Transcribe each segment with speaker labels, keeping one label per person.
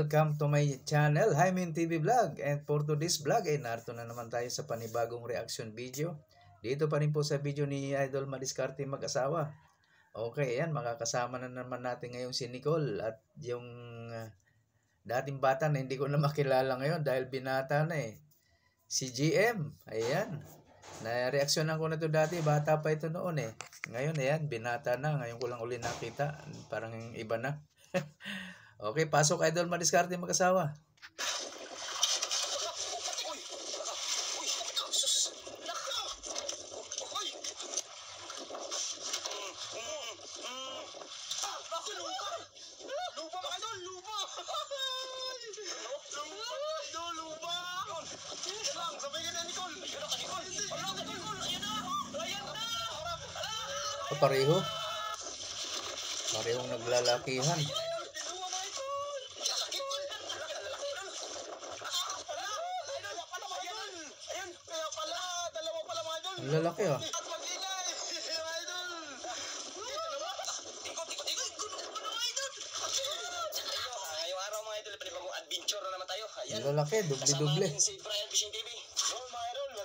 Speaker 1: welcome to my channel, Hymen TV Vlog. And for today's vlog, narito na naman tayo sa panibagong reaction video. Dito pa rin po sa video ni Idol Madiskarte mag-asawa. Okay, ayan, makakasama na naman natin ngayon si Nicole at yung dating bata na hindi ko na makilala ngayon dahil binata na eh. Si GM, ayan. Na-reaksyonan ko na to dati, bata pa ito noon eh. Ngayon, ayan, binata na. Ngayon ko lang uli nakita. Parang iba na. Okay, pasok Idol Madiskarte mag-asawa. Pareho. Parehong naglalakihan. Ang lalaki ah.
Speaker 2: Ngayong araw mga idol, panibagong adventure na naman tayo.
Speaker 1: Ang lalaki, doble-doble.
Speaker 2: Si Brian Fishing TV.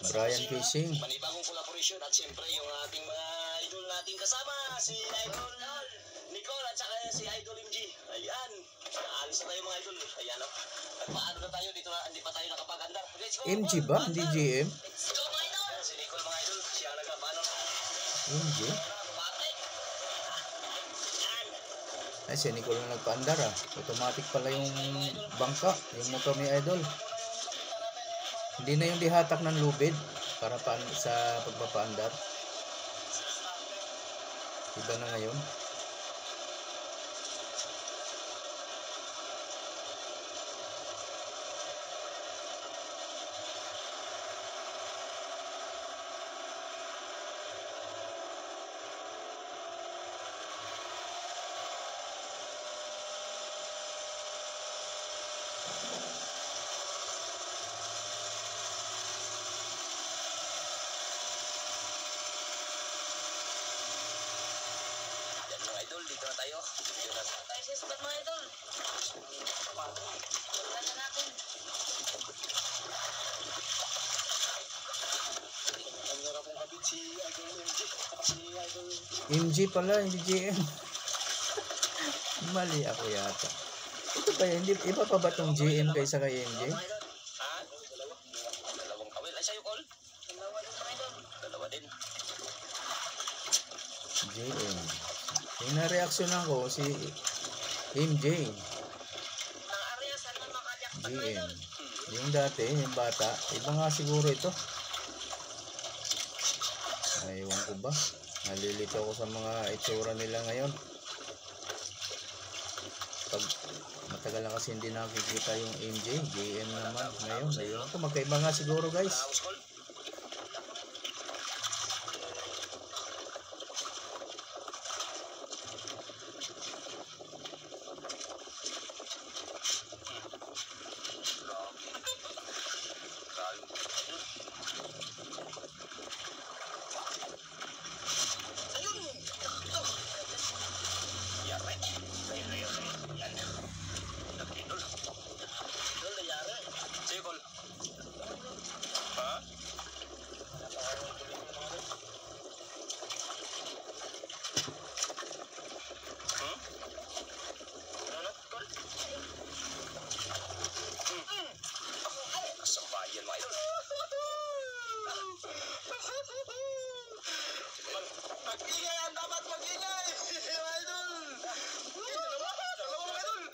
Speaker 1: Brian Fishing.
Speaker 2: Panibagong collaboration at siyempre yung ating mga idol nating kasama. Si Idol Nicole at saka si Idol MG. Ayan. Alis na tayo mga idol. Ayan o. Nagpaano na tayo dito na hindi pa tayo nakapag-andar. Let's go.
Speaker 1: MG ba? Hindi GM?
Speaker 2: Let's go mga idol. Si Nicole mga idol. Siya nagpaano.
Speaker 1: MG? Ay, si Nicole na nagpaandar ah. Automatic pala yung bangka, yung motor ni Idol. Hindi na yung dihatak ng lubid para sa pagpapaandar. Iba na ngayon.
Speaker 2: Dito na tayo. Dito na tayo sa spot mga idol. Wala na natin. Ang harap kong kabit si Idol MG. Si Idol
Speaker 1: MG pala, hindi GM. Mali ako yata. Ito pa yun, iba pa ba itong GM kaysa kay MG?
Speaker 2: Ha? Dalawang kawil. Ay, sa'yo, Col? Dalawa din mga idol. Dalawa din.
Speaker 1: GM. Yung na-reaksyonan ko si MJ. GM. Yung dati, yung bata, iba nga siguro ito. Ewan ko ba? Nalilito ako sa mga itsura nila ngayon. Pag matagal na kasi hindi nakikita yung MJ, GM naman ngayon. Ewan ko, magkaiba nga siguro guys.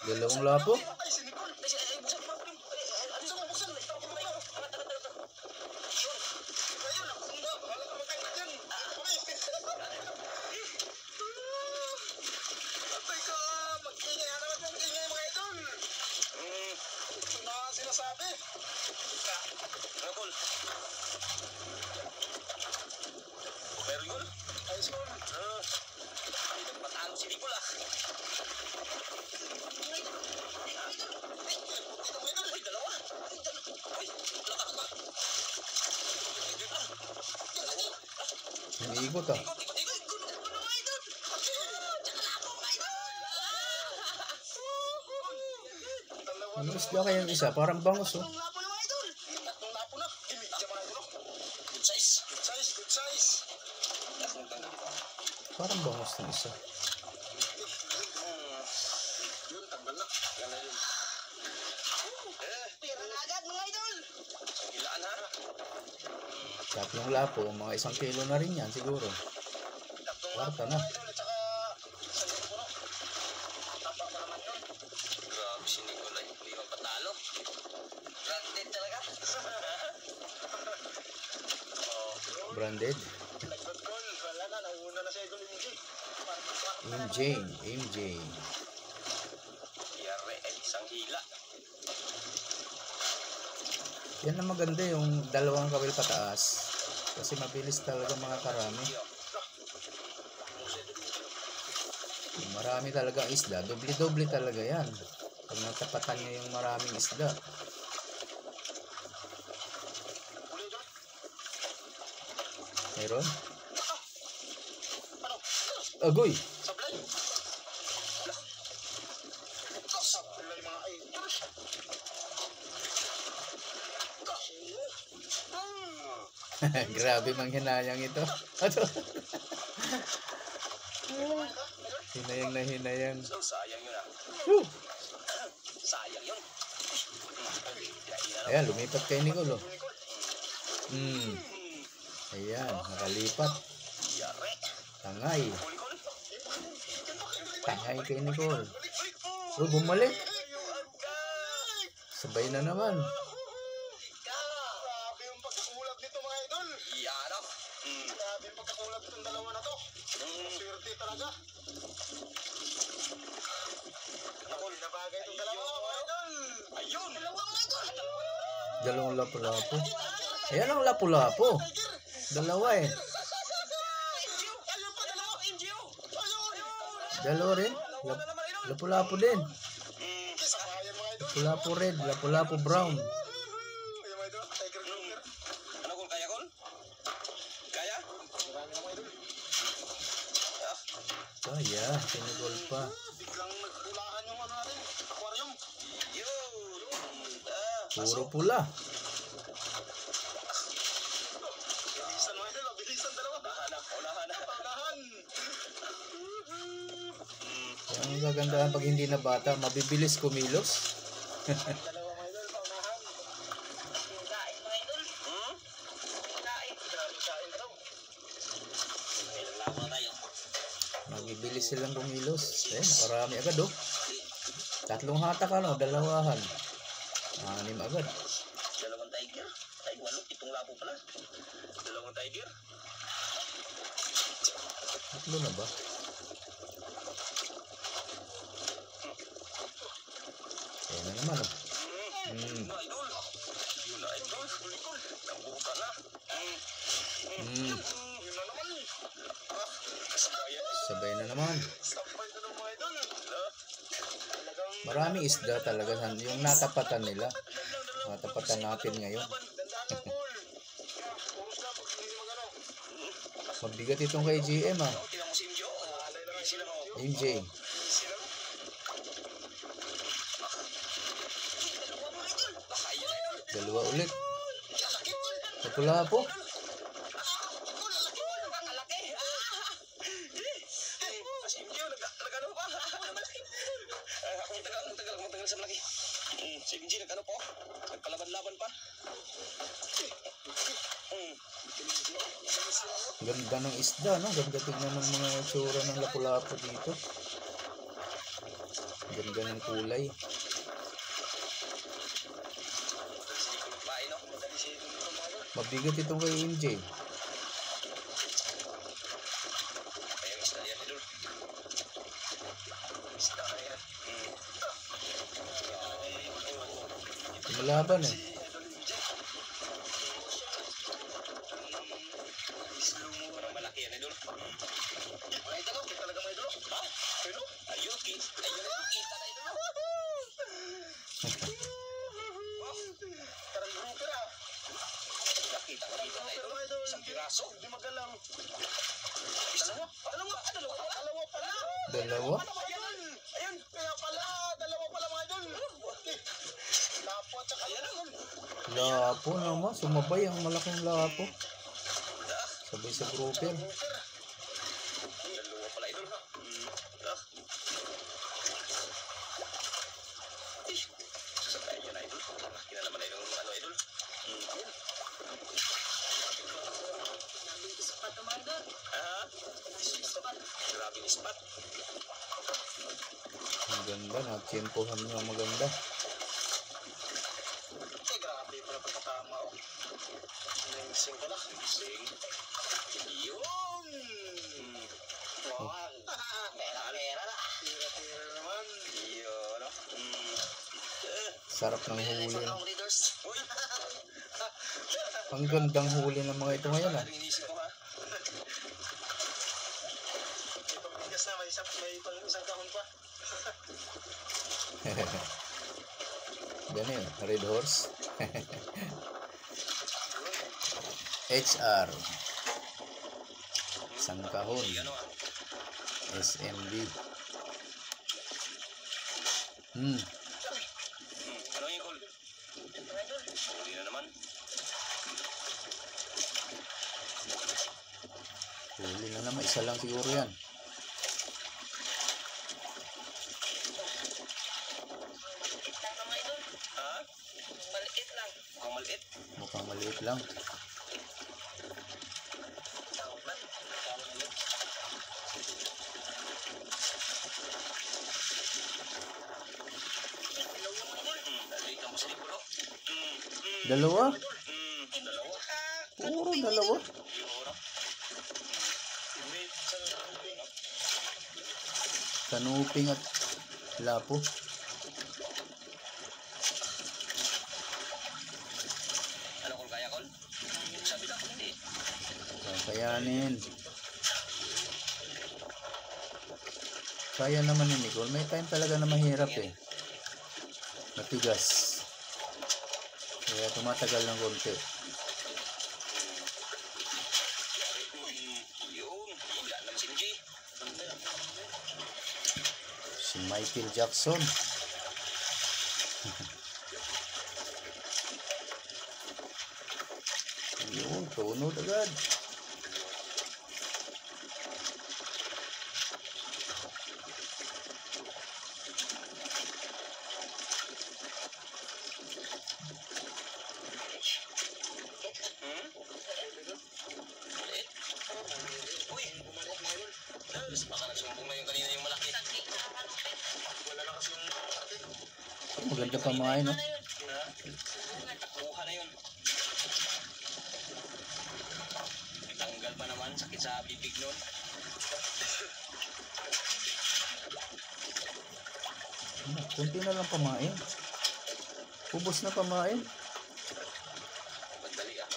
Speaker 1: Dalawang lapo.
Speaker 2: Pero yun, ayos ko. Patalo si Nicole ah. Ay, dalawa.
Speaker 1: Umiikot ah. Ano isda kayang isa? Parang bangus, oh.
Speaker 2: Tatlong lapo na mga idol. Tatlong lapo na. Imidya mga idol. Good size. Good size. Good size.
Speaker 1: Parang bangus ng isa.
Speaker 2: Yun, tanggal na. Yan na yun. Pira na agad mga idol. Ilaan ha.
Speaker 1: Tatlong lapo, mga 1 kilo na rin yan siguro.
Speaker 2: Tatlong
Speaker 1: Kwarta
Speaker 2: lapo
Speaker 1: na.
Speaker 2: mga idol. At saka isang puno. Tapa pa naman yun. Grabe si Nicolay. Hindi mo patalo. Branded talaga.
Speaker 1: Branded.
Speaker 2: Nagkotol. Wala na. Nauna na si Idol MJ.
Speaker 1: MJ.
Speaker 2: Yari ay isang hila.
Speaker 1: Yan ang maganda yung dalawang kawil pataas. Kasi mabilis talaga mga karami. Marami talaga isda. Doble-doble talaga yan. Pag natapatan nyo yung maraming isda. Meron? Agoy!
Speaker 2: Sablay. Sablay mga idol.
Speaker 1: Grabe mang hinayang ito. Ano? Hinayang na hinayang.
Speaker 2: So, sayang yun ah.
Speaker 1: Whew!
Speaker 2: Sayang yun.
Speaker 1: Ayan, lumipat kay Nicole. Oh. Ayan, nakalipat.
Speaker 2: Yari.
Speaker 1: Tangay.
Speaker 2: Kulikol.
Speaker 1: Tangay kay Nicole. Uy, bumalik. Sabay na naman.
Speaker 2: Grabe yung pagkakulab nito mga idol. Yan ah. Grabe yung pagkakulab nitong dalawa na to. Swerte talaga. Ako, nabagay itong dalawa mga idol. Ayun. Dalawa mga idol.
Speaker 1: Dalawang lapu-lapu. Ayan ang lapu-lapu. Dalawa eh.
Speaker 2: Ayun pa, dalawa. NGO. Ayun.
Speaker 1: Dalawa rin. Lapu-lapu din.
Speaker 2: Sabayan mga idol.
Speaker 1: Lapu-lapu red, lapu-lapu brown.
Speaker 2: Ayun mga idol. Tiger Grouper. Ano kung kaya kon? Kaya? Marami na mga idol.
Speaker 1: Kaya, si Nicole pa.
Speaker 2: Biglang nagpulahan yung ano natin. Aquarium. Yun.
Speaker 1: Puro pula.
Speaker 2: Bilisan mga idol. Bilisan dalawa. Unahan.
Speaker 1: Yan ang kagandahan pag hindi na bata, mabibilis kumilos.
Speaker 2: Dalawa mga idol. Paunahan. Kain mga idol. Kain. Kain daw. Ilang lama tayo.
Speaker 1: Mabibilis silang kumilos. Eh, nakarami agad oh. 3 hatak ano, dalawahan. 6 agad.
Speaker 2: Dalawang tiger. Ay, walo. 7 labo pala. Dalawang tiger.
Speaker 1: 3 na ba? Ayan na naman oh.
Speaker 2: Yun na, idol. Yun na, idol. Kulikol. Nabuka na. Yun na naman. Kasabayan.
Speaker 1: Sabay na naman.
Speaker 2: Sabay na ng mga idol. Talagang
Speaker 1: Maraming isda talaga yung natapatan nila. Natapatan natin ngayon.
Speaker 2: dandahan ng goal. Purus na pag hindi magano.
Speaker 1: Mabigat itong kay GM ah.
Speaker 2: Tingnan mo si MJ. Alay lang sila mo.
Speaker 1: MJ.
Speaker 2: Sila. Dalawa mga idol. Kaya na idol.
Speaker 1: Dalawa ulit.
Speaker 2: Lalaki.
Speaker 1: Lapu-lapu.
Speaker 2: Nakalaki. Si MJ nagano pa. Malaki. Ang tagal sa malaki. Si MJ nagano po. Nagkalaban-laban pa.
Speaker 1: Ganda ng isda, no? Ganda tignan ng mga tsura ng lapu-lapu dito. Ganda ng kulay. Mabigat itong kay MJ. Lumalaban eh.
Speaker 2: Malaki yan, idol. Ay, idol. Talaga may idol. Ha? Pero? Ayun, kita na idol. Parang grouper ah. Kita na idol. Isang piraso. Hindi magalang. Dalawa pala.
Speaker 1: Dalawa?
Speaker 2: Ayun. Kaya pala. Dalawa pala mga idol. Lapo at saka yan idol.
Speaker 1: Lapo naman. Sumabay ang malaking lapo. Sabay sa grouper.
Speaker 2: Dalawa pala idol ha. Sasakay yan idol. Laki na naman idol. Ano idol?
Speaker 3: Ispat naman idol.
Speaker 2: Ha? Grabe ni spot.
Speaker 1: Ang ganda. Natsimpohan niya maganda.
Speaker 2: Grabe pala pagkakama oh. Sing pala. Sing. Yun! Wow! Pera na. Pera naman. Yun.
Speaker 1: Sarap ng huli.
Speaker 2: Uy!
Speaker 1: Ang gandang huli ng mga ito ngayon ah.
Speaker 2: Inisip ko ha. May pagbigas na. May isang kahon pa.
Speaker 1: Yan yun. Red horse. HR. Isang kahon. SMB.
Speaker 2: Ano yung call? Huli na naman.
Speaker 1: Huli na naman. Isa lang siguro yan.
Speaker 3: Itang naman idol.
Speaker 2: Ha?
Speaker 3: Maliit lang.
Speaker 2: Mukhang maliit.
Speaker 1: Mukhang maliit lang.
Speaker 2: Naliit ang masali ko, no?
Speaker 1: Dalawa?
Speaker 2: Dalawa.
Speaker 1: Puro dalawa.
Speaker 2: Yun,
Speaker 1: Kanuping at lapo.
Speaker 2: ano kung kaya kol? Sabi lang hindi.
Speaker 1: Kakayanin. Kaya naman ni Nicole. May time talaga na mahirap eh. Matigas. Kaya tumatagal ng konti.
Speaker 2: Yun. Wala naman si MJ.
Speaker 1: Si Michael Jackson. Yun, tunod agad.
Speaker 2: Maliit. Uy. Tapos baka nagsumbong na yung kanina yung malaki. Wala na kasi yung malaki.
Speaker 1: Maganda pamain, no?
Speaker 2: Ha? Nakuha na yun. Tanggal pa naman. Sakit sa bibig nun.
Speaker 1: Kunti na lang pamain. Ubos na pamain.
Speaker 2: Madali ah.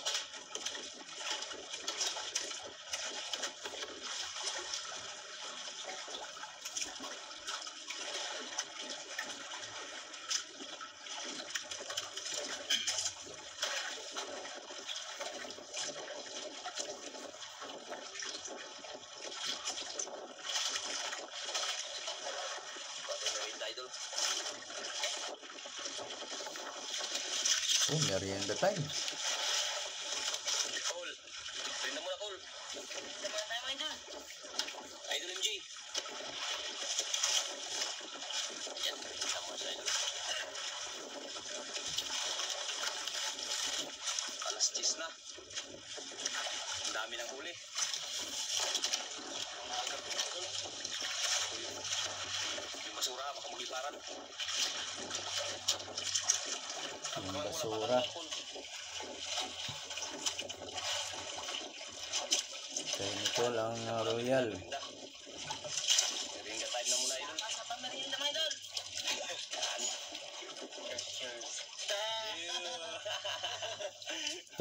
Speaker 2: Idol.
Speaker 1: Oh, merienda time.
Speaker 2: Cole. Rinda mo na, Cole.
Speaker 3: Naman tayo idol.
Speaker 2: Idol MJ. Yan. Tama sa idol. Alas 10 na. Ang dami ng huli. Yung basura, baka magliparan.
Speaker 1: Yung basura. Kay Nicole ang royal.
Speaker 2: Ringa time na muna idol.
Speaker 3: Asa pa merienda mga idol.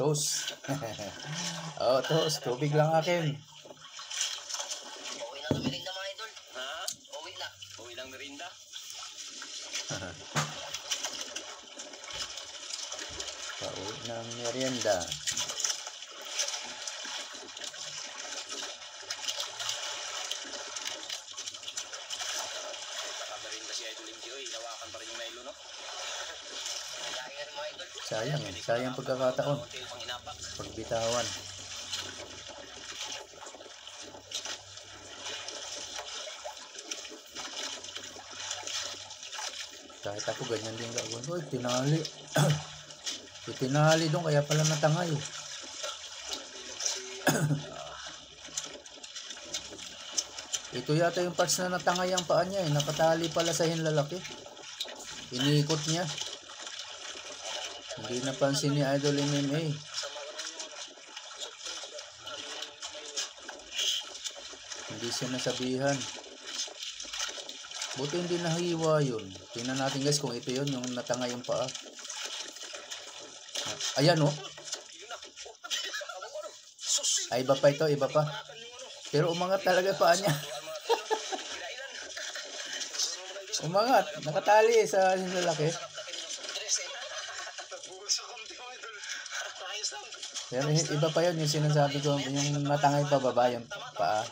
Speaker 1: Toast. Oh, toast. Tubig lang akin.
Speaker 3: Uwi na to merienda mga idol.
Speaker 2: Ha?
Speaker 3: Uwi lang.
Speaker 2: Uwi lang merinda.
Speaker 1: Pauwi ng merienda.
Speaker 2: rin kasi Idol MG, oy. Hinawakan pa rin yung nylon, no?
Speaker 3: Kaya rin mga idol.
Speaker 1: Sayang eh. Sayang pagkakataon.
Speaker 2: Konti pang inapak.
Speaker 1: Pagbitawan. Kahit ako ganyan din gagawin. Uy, tinali. Tinali doon kaya pala natangay. Ito yata yung parts na natangay ang paa niya eh. Nakatali pala sa hinlalaki. Iniikot niya. Hindi napansin ni Idol MMA. Hindi siya nasabihan. Buti hindi nahiwa yun. Tingnan natin guys kung ito yun, yung natangay yung paa. Ayan oh. Ay, iba pa ito, iba pa. Pero umangat talaga paa niya. Umangat. Nakatali sa lalaki. Pero iba pa yun, yung sinasabi ko, yung natangay pa baba yung paa.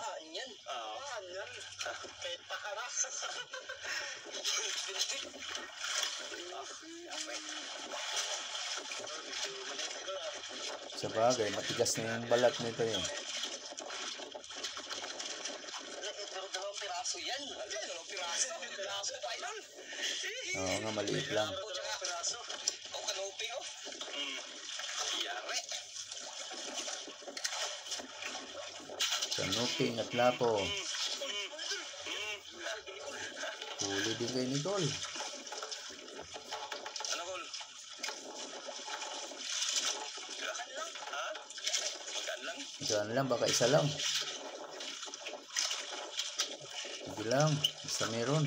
Speaker 1: Sa bagay, matigas na yung balat nito yun. Oo nga, maliit lang. Kanuping at lapo. Huli din kay Nicole.
Speaker 2: Ano, Col? Ha? Magkaan lang?
Speaker 1: Diyan lang, baka isa lang. Sige lang, basta meron.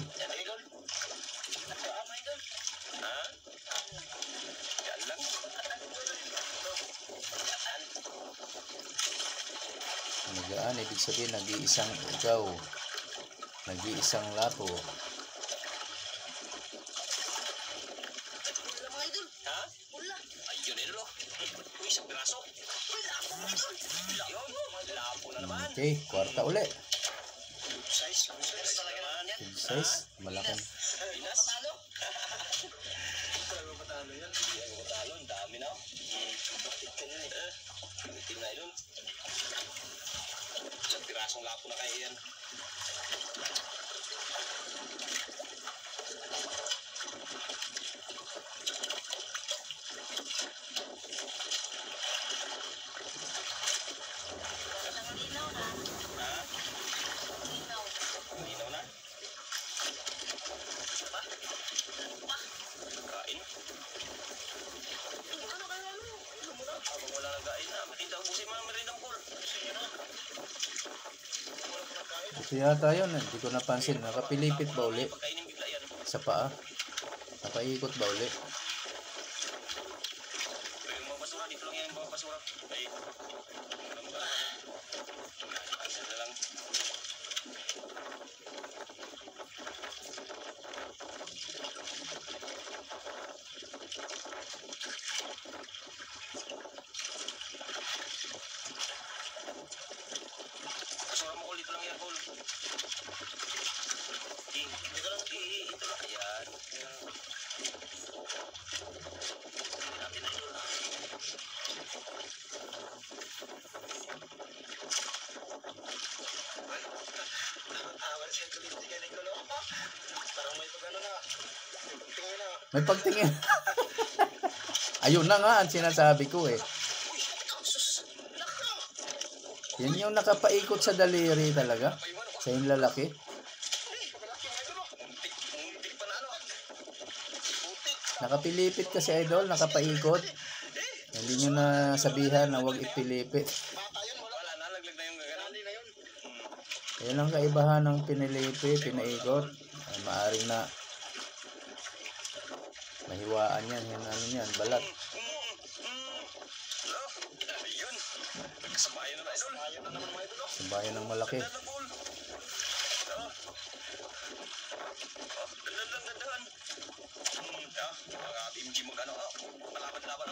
Speaker 1: Magaan, ibig sabihin nag-iisang ikaw, nag-iisang lapo.
Speaker 2: Ha? Ayun, idol. Uy, isang piraso. Yun, lapo na naman.
Speaker 1: Okay, kwarta uli.
Speaker 2: Size talaga naman yan.
Speaker 1: Big size, malaking.
Speaker 2: Pinas? Talaga patalo yan. Hindi ako patalo, ang dami na. Itim na idol. Isang pirasong lapo na kaya yan. Malinaw na. Kain. Habang wala nang kain na, makita ubusin mo na merindang Col. Sige na.
Speaker 1: Ito yata yun, hindi ko napansin. Nakapilipit ba uli
Speaker 2: Pagkainin bigla yan.
Speaker 1: sa paa? Nakaikot ba uli?
Speaker 2: Yung mga basura, dito lang yan yung mga basura. Ay. Ano na lang. Basura mo, Col, dito lang yan, Col. Dito lang, ito lang. Ayan. Hindi natin, idol. Parang may pagano na. Tingin na.
Speaker 1: May pagtingin. Ayun na nga ang sinasabi ko eh. Yan yung nakapaikot sa daliri talaga. Sa yung lalaki. Nakapilipit kasi idol, nakapaikot. Hindi nyo na sabihan na huwag ipilipit.
Speaker 2: Wala na, laglag na yung gano'n.
Speaker 1: Yan ang kaibahan ng pinilipit, pinaikot. Ay, maaring na mahiwaan yan. Yan ano yan, balat.
Speaker 2: Ayun. Nagkasabayan na, idol. Sabayan na naman mga idol.
Speaker 1: Sabayan ng malaki.
Speaker 2: Dandan. Mga MG magano, malaban-laban,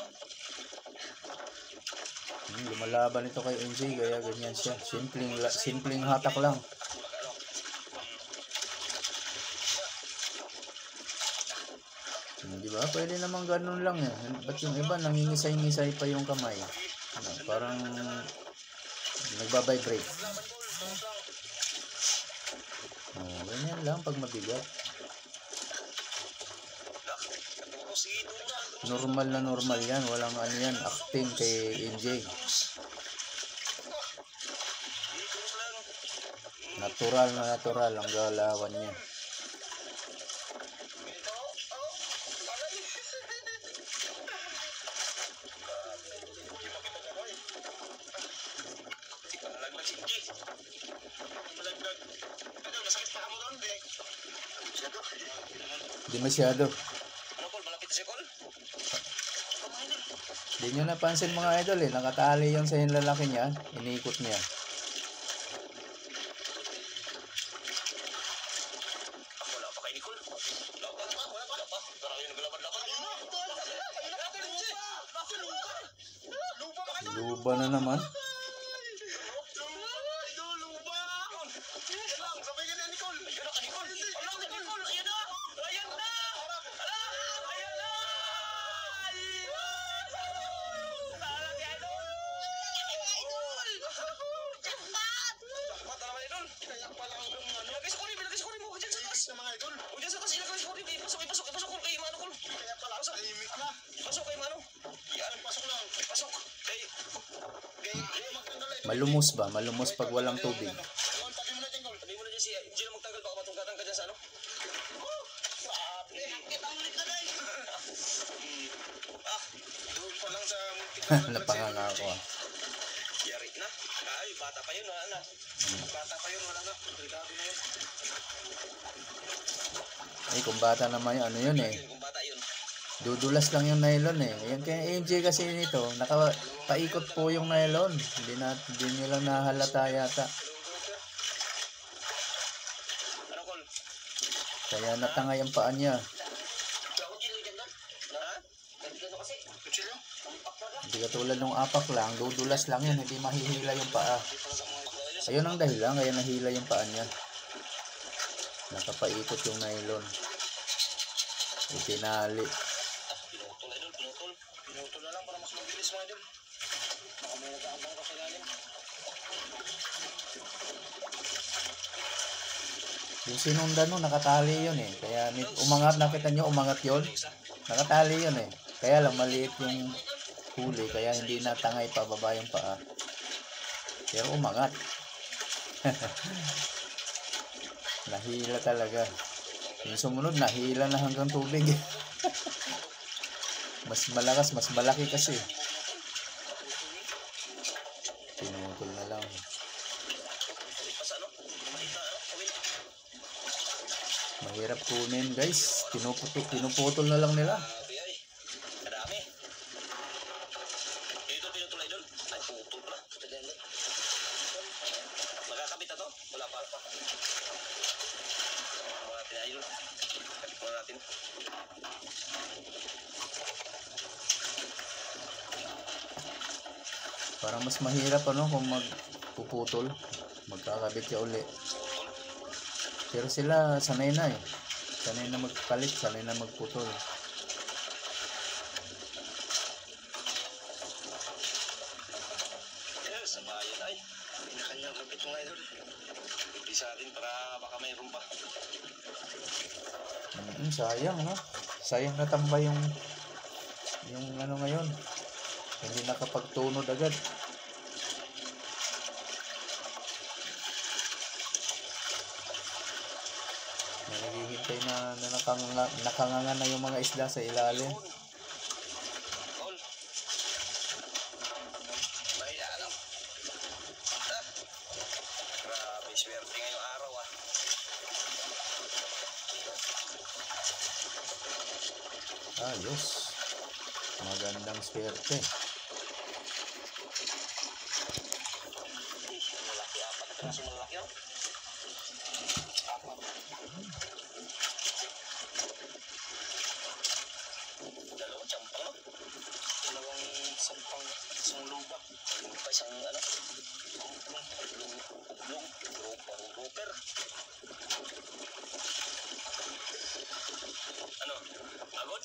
Speaker 1: Lumalaban ito kay MJ, kaya ganyan siya. Simpleng hatak lang. Di ba? Pwede naman ganun lang eh. Ba't yung iba nangingisay-ngisay pa yung kamay? Ano, parang nagbabibrate. Oh, ganyan lang pag mabigat. Normal na normal yan. Walang ano yan. Acting kay NJ. Natural na natural ang galawan niya. Di masyado.
Speaker 2: Ano, Col? Malapit si Col?
Speaker 1: Di nyo napansin mga idol eh. Nakatali yung sa lalaki niya. Iniikot niya.
Speaker 2: Wala pa kay Nicole. Wala pa. Tara kayo naglalaban-laban.
Speaker 1: Luba na naman. Malumos ba? Malumos pag walang tubig.
Speaker 2: Sabi mo na dyan si MJ na magtanggal, baka matungkatan ka dyan sa ano? Doon pa lang sa
Speaker 1: Napanganga ako ah.
Speaker 2: yari na. Ay, bata pa yun, wala na. Bata pa yun, wala na. Delikado na yun.
Speaker 1: Ay, kung bata naman yun, ano yun eh.
Speaker 2: Kung bata yun.
Speaker 1: Dudulas lang yung nylon eh. Yan kaya MJ kasi nito, nakapaikot po yung nylon. Hindi nila nahalata yata.
Speaker 2: Ano, Col?
Speaker 1: Kaya natangay ang paa niya. Hindi katulad ng apak lang, dudulas lang yun, hindi mahihila yung paa. Ayun ang dahilan, kaya nahila yung paa niya. Nakapaikot yung nylon. Itinali.
Speaker 2: Pinutol na lang para mas mabilis mga idol. Baka may nag-aabang ka sa lalim.
Speaker 1: Yung sinundan nun, nakatali yun eh. Kaya umangat, nakita nyo, umangat yun. Nakatali yun eh. Kaya lang maliit yung huli, kaya hindi natangay pababa yung paa. Pero umangat. Nahila talaga. Yung sumunod, nahila na hanggang tubig. Mas malakas, mas malaki kasi. Pinutol na lang. Mahirap kunin guys. Pinuputol na lang nila.
Speaker 2: Kadami. Ito pinutol idol. Ay, putol pala. Nakakabit na to? Wala pa. Wala natin idol. Kapit muna natin.
Speaker 1: Parang mas mahirap ano kung magpuputol. Magkakabit ka uli. Pero sila sanay na eh. Sanay na magpalit, sanay na magputol.
Speaker 2: Yes, sa bayan ay. Pinakanyang kapit mga idol. Hindi sa atin para baka mayroon pa.
Speaker 1: Sayang no? Sayang natambay yung ano ngayon. Hindi nakapagtunod agad. Naghihintay na nakanganga na yung mga isda sa ilalim.
Speaker 2: Col. May alam. Grabe, swerte ngayong araw ah.
Speaker 1: Ayos. Magandang swerte.
Speaker 2: Malaki, apat na piraso malaki oh. Apat. Dalawang champang no? Dalawang sampang, isang lupa. Lupa, isang ano? Ublong. Grouper. Ano? Agod?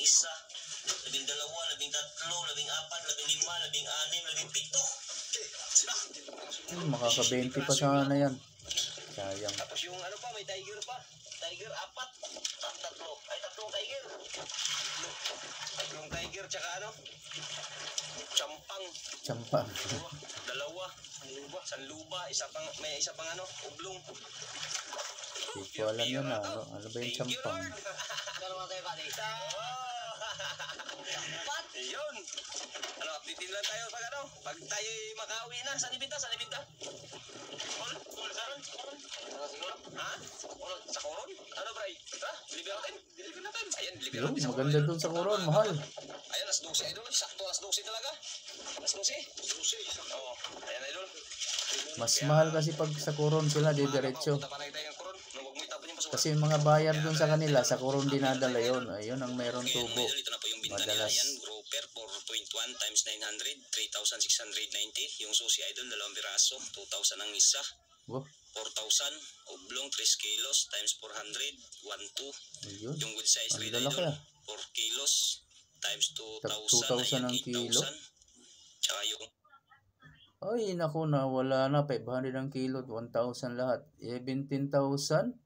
Speaker 2: 11, 12, 13, 14, 15, 16, 17.
Speaker 1: Makaka-20 pa sana yan. Sayang.
Speaker 2: Tapos yung ano pa, may tiger pa. Tiger 4. Tatlong tiger. Tatlong tiger, tsaka ano? Champang.
Speaker 1: Champang.
Speaker 2: Dalawa. Sanluba. May isa pang ano? Ublong.
Speaker 1: Hindi ko alam yun na. Ano ba yung champang?
Speaker 3: Ano mga tayo, buddy? Pat?
Speaker 2: Yun. Ano, updatein lang tayo pag tayo makauwi na. Saan ibinta? Cool, saron.
Speaker 3: Ano siguro?
Speaker 2: Ha? Sa Coron? Ano, Bray? Ha? Deliver natin. Ayan, deliver
Speaker 1: Yun,
Speaker 2: natin sa
Speaker 1: maganda
Speaker 2: Coron.
Speaker 1: dun sa Coron, mahal.
Speaker 2: Ayan, alas 12, idol. Sakto, alas 12 talaga. Alas 12? Oo. Ayan, idol.
Speaker 1: Mas mahal kasi pag sa Coron sila, di diretso.
Speaker 2: Punta pa na tayo ng Coron. Huwag mo itapon yung basura.
Speaker 1: Kasi yung mga bayar dun sa kanila, sa Coron dinadala yun. Ayun ang meron tubo.
Speaker 2: Ito na po yung binta nila.
Speaker 1: Madalas.
Speaker 2: Ayan, grouper 4.1 times 900, 3,690. Yung susi idol, 2 piraso, 2,000 ang isa.
Speaker 1: Wow,
Speaker 2: 4,000. Oblong, 3 kilos times 400, 1,2.
Speaker 1: ayun.
Speaker 2: Yung good size
Speaker 1: Ang
Speaker 2: red
Speaker 1: lalaki
Speaker 2: idol,
Speaker 1: ah.
Speaker 2: 4 kilos times
Speaker 1: 2,000
Speaker 2: 2,000.
Speaker 1: ang kilo.
Speaker 2: Tsaka yung
Speaker 1: Ay, naku na, wala na. 500 ang kilo, 1,000 lahat. 17,890.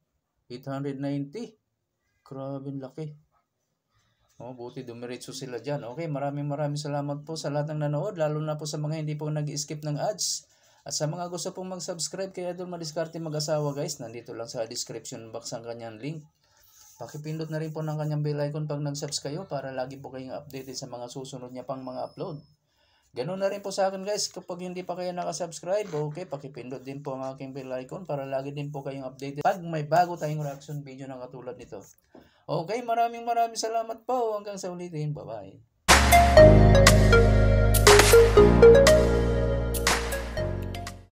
Speaker 1: Grabe, laki. Oh, buti dumiretso sila dyan. Okay, maraming salamat po sa lahat ng nanood, lalo na po sa mga hindi po nag-skip ng ads. At sa mga gusto pong mag-subscribe kay Idol Madiskarte Mag-asawa, guys, nandito lang sa description box ang kanyang link. Pakipindot na rin po ng kanyang bell icon pag nag-subs kayo para lagi po kayong updated sa mga susunod niya pang mga upload. Ganun na rin po sa akin, guys, kapag hindi pa kayo nakasubscribe, okay, pakipindot din po ang aking bell icon para lagi din po kayong updated pag may bago tayong reaction video na katulad nito. Okay, maraming salamat po. Hanggang sa ulitin. Bye-bye.